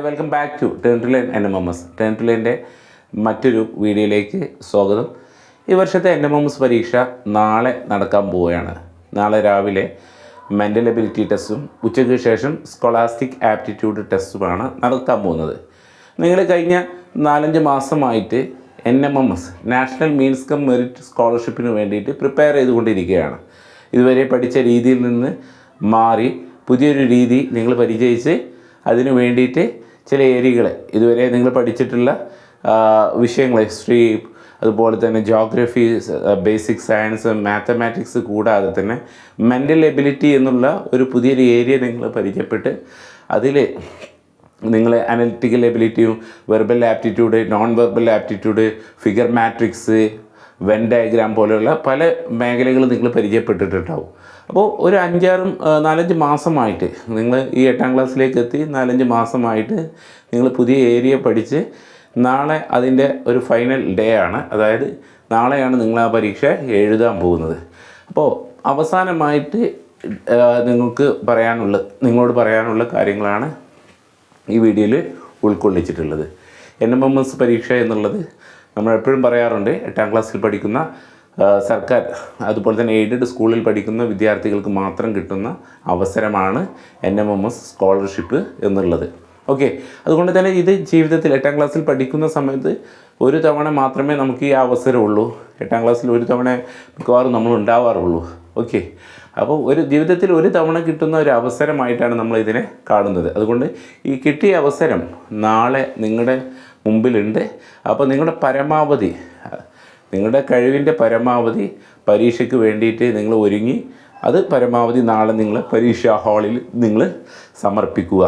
Hi welcome back to turn to learn Nmms. Turn to ലേണിൻ്റെ മറ്റൊരു വീഡിയോയിലേക്ക് സ്വാഗതം. ഈ വർഷത്തെ Nmms പരീക്ഷ നാളെ നടക്കാൻ പോവുകയാണ്. നാളെ രാവിലെ മെൻ്റൽ എബിലിറ്റി ടെസ്റ്റും ഉച്ചയ്ക്ക് ശേഷം സ്കോളാസ്റ്റിക് ആപ്റ്റിറ്റ്യൂഡ് ടെസ്റ്റുമാണ് നടക്കാൻ പോകുന്നത്. നിങ്ങൾ കഴിഞ്ഞ 4-5 മാസമായിട്ട് Nmms national means cum merit സ്കോളർഷിപ്പിന് വേണ്ടിയിട്ട് പ്രിപ്പയർ ചെയ്തുകൊണ്ടിരിക്കുകയാണ്. ഇതുവരെ പഠിച്ച രീതിയിൽ നിന്ന് മാറി പുതിയൊരു രീതി നിങ്ങൾ പരിചയിച്ച് അതിനു വേണ്ടിയിട്ട് ചില ഏരിയകൾ ഇതുവരെ നിങ്ങൾ പഠിച്ചിട്ടുള്ള വിഷയങ്ങൾ ഹിസ്റ്ററി, അതുപോലെ തന്നെ ജോഗ്രഫി, ബേസിക് സയൻസ്, മാത്തമാറ്റിക്സ് കൂടാതെ തന്നെ മെൻ്റൽ എബിലിറ്റി എന്നുള്ള ഒരു പുതിയൊരു ഏരിയ നിങ്ങൾ പരിചയപ്പെട്ട് അതിൽ നിങ്ങൾ അനലിറ്റിക്കൽ എബിലിറ്റിയും verbal aptitude, non verbal aptitude, figure matrix, Venn diagram പോലെയുള്ള പല മേഖലകൾ നിങ്ങൾ പരിചയപ്പെട്ടിട്ടുണ്ടാവും. അപ്പോൾ ഒരു 4-5 മാസമായിട്ട് നിങ്ങൾ ഈ 8ാം ക്ലാസ്സിലേക്ക് എത്തി 4-5 മാസമായിട്ട് നിങ്ങൾ പുതിയ ഏരിയ പഠിച്ച് നാളെ അതിൻ്റെ ഒരു ഫൈനൽ ഡേ ആണ്. അതായത് നാളെയാണ് നിങ്ങൾ ആ പരീക്ഷ എഴുതാൻ പോകുന്നത്. അപ്പോൾ അവസാനമായിട്ട് നിങ്ങളോട് പറയാനുള്ള കാര്യങ്ങളാണ് ഈ വീഡിയോയിൽ ഉൾക്കൊള്ളിച്ചിട്ടുള്ളത്. Nmms പരീക്ഷ എന്നുള്ളത് നമ്മൾ എപ്പോഴും പറയാറുണ്ട്, 8ാം ക്ലാസ്സിൽ പഠിക്കുന്ന സർക്കാർ അതുപോലെ തന്നെ എയ്ഡഡ് സ്കൂളിൽ പഠിക്കുന്ന വിദ്യാർത്ഥികൾക്ക് മാത്രം കിട്ടുന്ന അവസരമാണ് Nmms സ്കോളർഷിപ്പ് എന്നുള്ളത്. ഓക്കെ, അതുകൊണ്ട് തന്നെ ഇത് ജീവിതത്തിൽ 8ാം ക്ലാസ്സിൽ പഠിക്കുന്ന സമയത്ത് ഒരു തവണ മാത്രമേ നമുക്ക് ഈ അവസരമുള്ളൂ. 8ാം ക്ലാസ്സിൽ ഒരു തവണ മിക്കവാറും നമ്മൾ ഉണ്ടാവാറുള്ളൂ. ഓക്കെ, അപ്പോൾ ജീവിതത്തിൽ ഒരു തവണ കിട്ടുന്ന ഒരു അവസരമായിട്ടാണ് നമ്മൾ ഇതിനെ കാണുന്നത്. അതുകൊണ്ട് ഈ കിട്ടിയ അവസരം നാളെ നിങ്ങളുടെ മുമ്പിലുണ്ട്. അപ്പോൾ നിങ്ങളുടെ കഴിവിൻ്റെ പരമാവധി പരീക്ഷയ്ക്ക് വേണ്ടിയിട്ട് നിങ്ങൾ ഒരുങ്ങി അത് പരമാവധി നാളെ നിങ്ങൾ പരീക്ഷാ ഹാളിൽ നിങ്ങൾ സമർപ്പിക്കുക.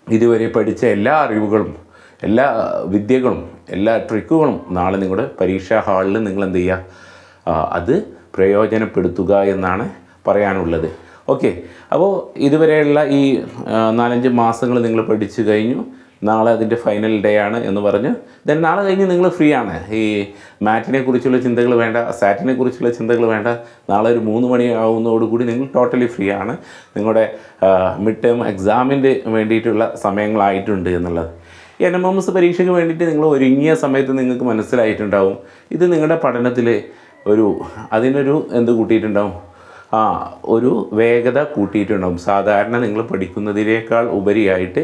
ഇതുവരെ പഠിച്ച എല്ലാ അറിവുകളും, എല്ലാ വിദ്യകളും, എല്ലാ ട്രിക്കുകളും നാളെ നിങ്ങളുടെ പരീക്ഷാ ഹാളിൽ നിങ്ങൾ എന്ത് ചെയ്യുക, അത് പ്രയോജനപ്പെടുത്തുക എന്നാണ് പറയാനുള്ളത്. ഓക്കെ, അപ്പോൾ ഇതുവരെയുള്ള ഈ 4-5 മാസങ്ങൾ നിങ്ങൾ പഠിച്ചു കഴിഞ്ഞു. നാളെ അതിൻ്റെ ഫൈനൽ ഡേ ആണ് എന്ന് പറഞ്ഞു. ദെൻ നാളെ കഴിഞ്ഞ് നിങ്ങൾ ഫ്രീ ആണ്. ഈ മാറ്റിനെ കുറിച്ചുള്ള ചിന്തകൾ വേണ്ട, സാറ്റിനെ കുറിച്ചുള്ള ചിന്തകൾ വേണ്ട. നാളെ ഒരു 3 മണി ആവുന്നതോടുകൂടി നിങ്ങൾ ടോട്ടലി ഫ്രീ ആണ്. നിങ്ങളുടെ മിഡ് ടേം എക്സാമിൻ്റെ വേണ്ടിയിട്ടുള്ള സമയങ്ങളായിട്ടുണ്ട് എന്നുള്ളത്. ഈ Nmms പരീക്ഷയ്ക്ക് വേണ്ടിയിട്ട് നിങ്ങൾ ഒരുങ്ങിയ സമയത്ത് നിങ്ങൾക്ക് മനസ്സിലായിട്ടുണ്ടാവും ഇത് നിങ്ങളുടെ പഠനത്തിൽ അതിനൊരു കൂട്ടിയിട്ടുണ്ടാവും, ഒരു വേഗത കൂട്ടിയിട്ടുണ്ടാകും. സാധാരണ നിങ്ങൾ പഠിക്കുന്നതിനേക്കാൾ ഉപരിയായിട്ട്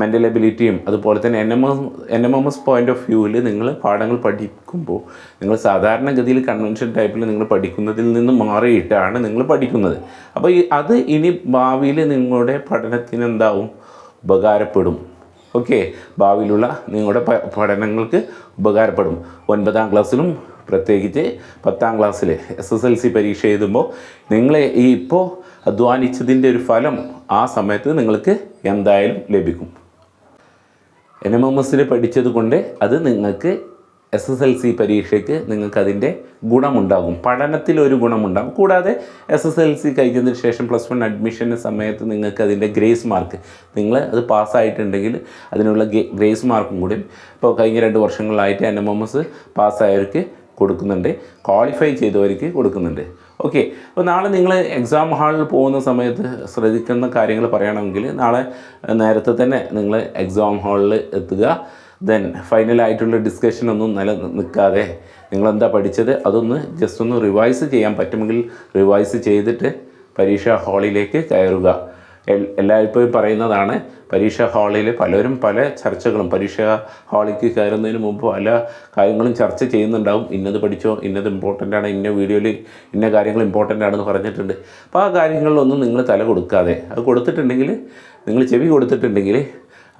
മെൻ്റൽ എബിലിറ്റിയും അതുപോലെ തന്നെ Nmms പോയിൻ്റ് ഓഫ് വ്യൂവിൽ നിങ്ങൾ പാഠങ്ങൾ പഠിക്കുമ്പോൾ നിങ്ങൾ സാധാരണഗതിയിൽ കൺവെൻഷൻ ടൈപ്പിൽ നിങ്ങൾ പഠിക്കുന്നതിൽ നിന്ന് മാറിയിട്ടാണ് നിങ്ങൾ പഠിക്കുന്നത്. അപ്പോൾ അത് ഇനി ഭാവിയിൽ നിങ്ങളുടെ പഠനത്തിന് ഉപകാരപ്പെടും. ഓക്കെ, ഭാവിയിലുള്ള നിങ്ങളുടെ പഠനങ്ങൾക്ക് ഉപകാരപ്പെടും. 9ാം ക്ലാസ്സിലും പ്രത്യേകിച്ച് 10ാം ക്ലാസ്സിൽ SSLC പരീക്ഷ എഴുതുമ്പോൾ നിങ്ങൾ ഇപ്പോൾ അധ്വാനിച്ചതിൻ്റെ ഒരു ഫലം ആ സമയത്ത് നിങ്ങൾക്ക് എന്തായാലും ലഭിക്കും. Nmms പഠിച്ചത് കൊണ്ട് അത് നിങ്ങൾക്ക് SSLC പരീക്ഷയ്ക്ക് നിങ്ങൾക്കതിൻ്റെ ഗുണമുണ്ടാകും, പഠനത്തിലൊരു ഗുണമുണ്ടാകും. കൂടാതെ SSLC കഴിഞ്ഞതിന് ശേഷം +1 അഡ്മിഷൻ്റെ സമയത്ത് നിങ്ങൾക്ക് അതിൻ്റെ ഗ്രേസ് മാർക്ക്, നിങ്ങൾ അത് പാസ്സായിട്ടുണ്ടെങ്കിൽ അതിനുള്ള ഗ്രേസ് മാർക്കും കൂടി ഇപ്പോൾ കഴിഞ്ഞ 2 വർഷങ്ങളായിട്ട് Nmms പാസ്സായവർക്ക് കൊടുക്കുന്നുണ്ട്, ക്വാളിഫൈ ചെയ്തവർക്ക് കൊടുക്കുന്നുണ്ട്. ഓക്കെ, അപ്പോൾ നാളെ നിങ്ങൾ എക്സാം ഹാളിൽ പോകുന്ന സമയത്ത് ശ്രദ്ധിക്കുന്ന കാര്യങ്ങൾ പറയുകയാണെങ്കിൽ നാളെ നേരത്തെ തന്നെ നിങ്ങൾ എക്സാം ഹാളിൽ എത്തുക. ദെൻ ഫൈനലായിട്ടുള്ള ഡിസ്കഷനൊന്നും നിൽക്കാതെ നിങ്ങളെന്താ പഠിച്ചത് അതൊന്ന് ജസ്റ്റ് ഒന്ന് റിവൈസ് ചെയ്യാൻ പറ്റുമെങ്കിൽ റിവൈസ് ചെയ്തിട്ട് പരീക്ഷാ ഹാളിലേക്ക് കയറുക. എല്ലായ്പ്പോഴും പറയുന്നതാണ്, പരീക്ഷാ ഹാളിൽ പലരും പല ചർച്ചകളും, പരീക്ഷാ ഹാളിലേക്ക് കയറുന്നതിന് മുമ്പ് പല കാര്യങ്ങളും ചർച്ച ചെയ്യുന്നുണ്ടാവും. ഇന്നത് പഠിച്ചോ, ഇന്നത് ഇമ്പോർട്ടൻ്റ് ആണ്, ഇന്ന വീഡിയോയിൽ ഇന്ന കാര്യങ്ങൾ ഇമ്പോർട്ടൻ്റ് ആണെന്ന് പറഞ്ഞിട്ടുണ്ട്. അപ്പോൾ ആ കാര്യങ്ങളിലൊന്നും നിങ്ങൾ തല കൊടുക്കാതെ, അത് കൊടുത്തിട്ടുണ്ടെങ്കിൽ നിങ്ങൾ ചെവി കൊടുത്തിട്ടുണ്ടെങ്കിൽ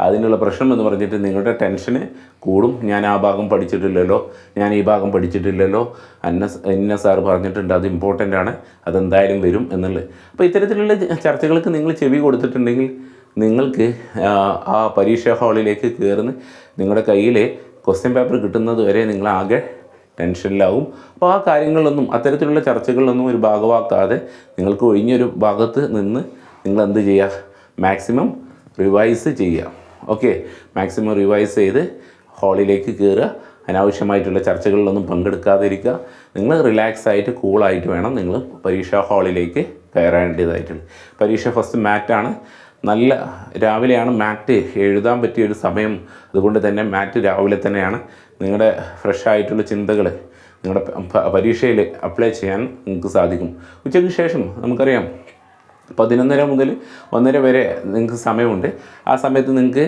അതിനുള്ള പ്രശ്നം എന്ന് പറഞ്ഞിട്ട് നിങ്ങളുടെ ടെൻഷന് കൂടും. ഞാൻ ആ ഭാഗം പഠിച്ചിട്ടില്ലല്ലോ, ഞാൻ ഈ ഭാഗം പഠിച്ചിട്ടില്ലല്ലോ, ഇന്ന സാറ് പറഞ്ഞിട്ടുണ്ട് അത് ഇമ്പോർട്ടൻ്റ് ആണ്, അതെന്തായാലും വരും എന്നുള്ളത്. അപ്പോൾ ഇത്തരത്തിലുള്ള ചർച്ചകൾക്ക് നിങ്ങൾ ചെവി കൊടുത്തിട്ടുണ്ടെങ്കിൽ നിങ്ങൾക്ക് ആ പരീക്ഷാ ഹാളിലേക്ക് കയറുന്ന നിങ്ങളുടെ കയ്യിൽ ക്വസ്റ്റ്യൻ പേപ്പർ കിട്ടുന്നത് വരെ നിങ്ങളാകെ ടെൻഷനിലാവും. അപ്പോൾ ആ കാര്യങ്ങളിലൊന്നും, അത്തരത്തിലുള്ള ചർച്ചകളിലൊന്നും ഒരു ഭാഗമാക്കാതെ നിങ്ങൾക്ക് ഒഴിഞ്ഞൊരു ഭാഗത്ത് നിന്ന് നിങ്ങൾ എന്ത് ചെയ്യുക, മാക്സിമം റിവൈസ് ചെയ്യുക. ഓക്കെ, മാക്സിമം റിവൈസ് ചെയ്ത് ഹാളിലേക്ക് കയറുക. അനാവശ്യമായിട്ടുള്ള ചർച്ചകളിലൊന്നും പങ്കെടുക്കാതിരിക്കുക. നിങ്ങൾ റിലാക്സ് ആയിട്ട് കൂളായിട്ട് വേണം നിങ്ങൾ പരീക്ഷാ ഹാളിലേക്ക് കയറേണ്ടതായിട്ടുള്ളത്. പരീക്ഷ ഫസ്റ്റ് മാറ്റാണ്. നല്ല രാവിലെയാണ് മാറ്റ് എഴുതാൻ പറ്റിയൊരു സമയം. അതുകൊണ്ട് തന്നെ മാറ്റ് രാവിലെ തന്നെയാണ്. നിങ്ങളുടെ ഫ്രഷായിട്ടുള്ള ചിന്തകൾ നിങ്ങളുടെ പരീക്ഷയിൽ അപ്ലൈ ചെയ്യാൻ നിങ്ങൾക്ക് സാധിക്കും. ഉച്ചയ്ക്ക് ശേഷം നമുക്കറിയാം 11:30 മുതൽ 1:30 വരെ നിങ്ങൾക്ക് സമയമുണ്ട്. ആ സമയത്ത് നിങ്ങൾക്ക്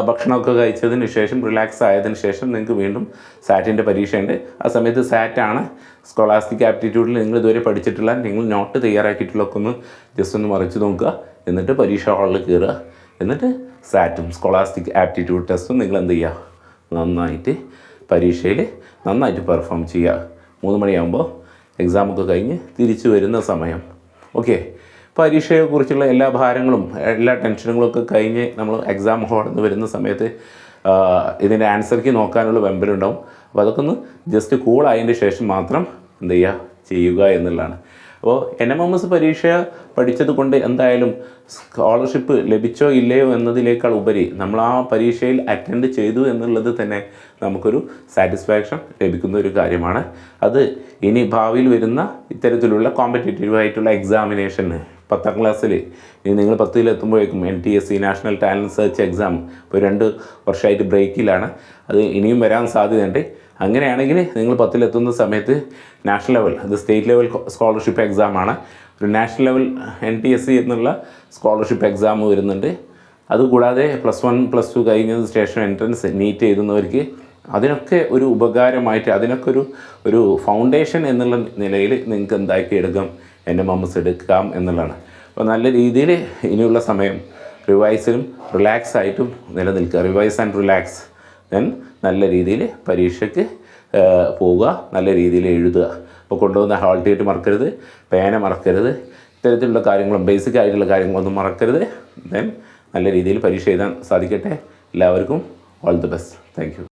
ഭക്ഷണമൊക്കെ കഴിച്ചതിന് ശേഷം റിലാക്സ് ആയതിനു ശേഷം നിങ്ങൾക്ക് വീണ്ടും സാറ്റിൻ്റെ പരീക്ഷയുണ്ട്. ആ സമയത്ത് സാറ്റാണ്. സ്കോളാസ്റ്റിക് ആപ്റ്റിറ്റ്യൂഡിൽ നിങ്ങൾ ഇതുവരെ പഠിച്ചിട്ടുള്ള നിങ്ങൾ നോട്ട് തയ്യാറാക്കിയിട്ടുള്ളതൊക്കെ ഒന്ന് ജസ്റ്റ് ഒന്ന് മറിച്ച് നോക്കുക. എന്നിട്ട് പരീക്ഷ ഹാളിൽ കയറുക. എന്നിട്ട് സാറ്റും സ്കോളാസ്റ്റിക് ആപ്റ്റിറ്റ്യൂഡ് ടെസ്റ്റും നിങ്ങൾ എന്ത് ചെയ്യുക, നന്നായിട്ട് പരീക്ഷയിൽ നന്നായിട്ട് പെർഫോം ചെയ്യുക. 3 മണിയാകുമ്പോൾ എക്സാമൊക്കെ കഴിഞ്ഞ് തിരിച്ചു വരുന്ന സമയം. ഓക്കെ, പരീക്ഷയെക്കുറിച്ചുള്ള എല്ലാ ഭാരങ്ങളും എല്ലാ ടെൻഷനുകളൊക്കെ കഴിഞ്ഞ് നമ്മൾ എക്സാം ഹാളിൽ നിന്ന് വരുന്ന സമയത്ത് ഇതിൻ്റെ ആൻസർക്ക് നോക്കാനുള്ള വെമ്പലുണ്ടാവും. അപ്പോൾ അതൊക്കെ ഒന്ന് ജസ്റ്റ് കൂളായതിൻ്റെ ശേഷം മാത്രം എന്ത് ചെയ്യുക എന്നുള്ളതാണ്. അപ്പോൾ NMMS പരീക്ഷ പഠിച്ചത് കൊണ്ട് എന്തായാലും സ്കോളർഷിപ്പ് ലഭിച്ചോ ഇല്ലയോ എന്നതിനേക്കാൾ ഉപരി നമ്മൾ ആ പരീക്ഷയിൽ അറ്റൻഡ് ചെയ്തു എന്നുള്ളത് തന്നെ നമുക്കൊരു സാറ്റിസ്ഫാക്ഷൻ ലഭിക്കുന്ന ഒരു കാര്യമാണ്. അത് ഇനി ഭാവിയിൽ വരുന്ന ഇത്തരത്തിലുള്ള കോമ്പറ്റേറ്റീവ് ആയിട്ടുള്ള എക്സാമിനേഷന് 10ാം ക്ലാസ്സിൽ ഇനി നിങ്ങൾ 10ലെത്തുമ്പോഴേക്കും NTSC national talent search exam ഇപ്പോൾ 2 വർഷമായിട്ട് ബ്രേക്കിലാണ്. അത് ഇനിയും വരാൻ സാധ്യതയുണ്ട്. അങ്ങനെയാണെങ്കിൽ നിങ്ങൾ 10ലെത്തുന്ന സമയത്ത് നാഷണൽ ലെവൽ, അത് സ്റ്റേറ്റ് ലെവൽ സ്കോളർഷിപ്പ് എക്സാമാണ്. ഒരു നാഷണൽ ലെവൽ NTSC എന്നുള്ള സ്കോളർഷിപ്പ് എക്സാം വരുന്നുണ്ട്. അതുകൂടാതെ +1 +2 കഴിഞ്ഞതിന് ശേഷം എൻട്രൻസ് നീറ്റ് എഴുതുന്നവർക്ക് അതിനൊക്കെ ഒരു ഉപകാരമായിട്ട് അതിനൊക്കെ ഒരു ഫൗണ്ടേഷൻ എന്നുള്ള നിലയിൽ നിങ്ങൾക്ക് എന്താക്കി എടുക്കാം, NMMS എടുക്കാം എന്നുള്ളതാണ്. അപ്പോൾ നല്ല രീതിയിൽ ഇനിയുള്ള സമയം റിവൈസിലും റിലാക്സ് ആയിട്ടും നിലനിൽക്കുക. Revise and relax. ദെൻ നല്ല രീതിയിൽ പരീക്ഷയ്ക്ക് പോവുക, നല്ല രീതിയിൽ എഴുതുക. അപ്പോൾ കൊണ്ടുവന്ന ഹാൾ ടിക്കറ്റ് മറക്കരുത്, പേന മറക്കരുത്, ഇത്തരത്തിലുള്ള കാര്യങ്ങളും ബേസിക് ആയിട്ടുള്ള കാര്യങ്ങളൊന്നും മറക്കരുത്. ദെൻ നല്ല രീതിയിൽ പരീക്ഷ എഴുതാൻ സാധിക്കട്ടെ. എല്ലാവർക്കും all the best. Thank you.